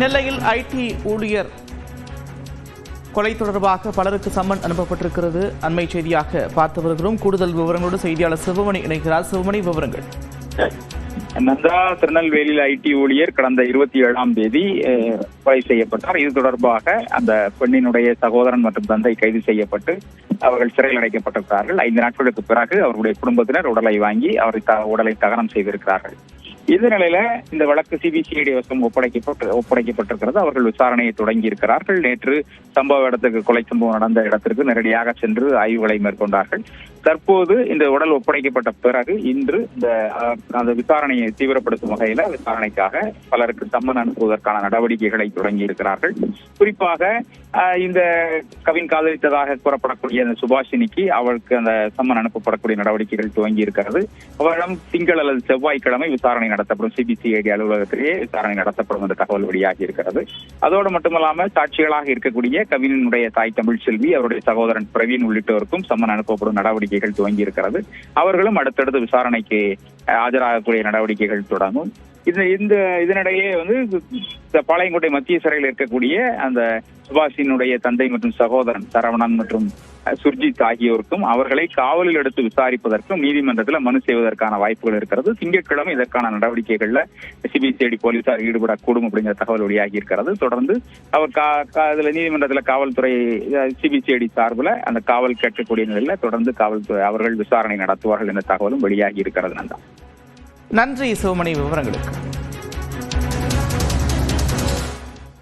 நெல்லையில் ஐடி ஊழியர் கொலை தொடர்பாக பலருக்கு சம்மன் அனுப்பப்பட்டிருக்கிறது. அண்மை செய்தியாக பார்த்து வருகிறோம். கூடுதல் விவரங்களோடு செய்தியாளர் சிவமணி இணைகிறார். சிவமணி, விவரங்கள். நந்தா திருநெல்வேலியில் ஐடி ஊழியர் கடந்த 27ஆம் தேதி கொலை செய்யப்பட்டார். இது தொடர்பாக அந்த பெண்ணினுடைய சகோதரன் மற்றும் தந்தை கைது செய்யப்பட்டு அவர்கள் சிறையில் அடைக்கப்பட்டிருக்கிறார்கள். 5 நாட்களுக்கு பிறகு அவர்களுடைய குடும்பத்தினர் உடலை வாங்கி உடலை தகனம் செய்திருக்கிறார்கள். இந்த நிலையில இந்த வழக்கு சிபிசிஐடி வசம் ஒப்படைக்கப்பட்டிருக்கிறது. அவர்கள் விசாரணையை தொடங்கி இருக்கிறார்கள். நேற்று சம்பவ இடத்துக்கு கொலை சம்பவம் நடந்த இடத்திற்கு நேரடியாக சென்று ஆய்வுகளை மேற்கொண்டார்கள். தற்போது இந்த உடல் ஒப்படைக்கப்பட்ட பிறகு இன்று அந்த விசாரணையை தீவிரப்படுத்தும் வகையில விசாரணைக்காக பலருக்கு சம்மன் அனுப்புவதற்கான நடவடிக்கைகளை தொடங்கி இருக்கிறார்கள். குறிப்பாக இந்த கவின் காதலித்ததாக கூறப்படக்கூடிய அந்த சுபாஷினிக்கு அவளுக்கு அந்த சம்மன் அனுப்பப்படக்கூடிய நடவடிக்கைகள் துவங்கி இருக்கிறது. அவரிடம் திங்கள் அல்லது செவ்வாய்க்கிழமை விசாரணை நடத்தப்படும். சிபிசிஐடி அலுவலகத்திலேயே விசாரணை நடத்தப்படும் என்ற தகவல் வெளியாகி இருக்கிறது. அதோடு மட்டுமல்லாமல் சாட்சிகளாக இருக்கக்கூடிய கவினுடைய தாய் தமிழ்செல்வி, அவருடைய சகோதரன் பிரவீன் உள்ளிட்டோருக்கும் சம்மன் அனுப்பப்படும் நடவடிக்கைகள் துவங்கி இருக்கிறது. அவர்களும் அடுத்தடுத்து விசாரணைக்கு ஆஜராகக்கூடிய நடவடிக்கைகள் தொடங்கும். இதனிடையே பாளையங்கோட்டை மத்திய சிறையில் இருக்கக்கூடிய அந்த சுபாஷினுடைய தந்தை மற்றும் சகோதரன் சரவணன் மற்றும் சுர்ஜித் ஆகியோருக்கும் அவர்களை காவலில் எடுத்து விசாரிப்பதற்கும் நீதிமன்றத்தில் மனு செய்வதற்கான வாய்ப்புகள் இருக்கிறது. திங்கட்கிழமை இதற்கான நடவடிக்கைகள்ல சிபிசிஐடி போலீசார் ஈடுபடக்கூடும் அப்படிங்கிற தகவல் வெளியாகி இருக்கிறது. தொடர்ந்து அவர் நீதிமன்றத்தில் காவல்துறை சிபிசிஐடி சார்பில் அந்த காவல் கேட்கக்கூடிய நிலையில தொடர்ந்து காவல்துறை அவர்கள் விசாரணை நடத்துவார்கள் என்ற தகவலும் வெளியாகி இருக்கிறது. நன்றி சிவமணி, விவரங்களுக்கு.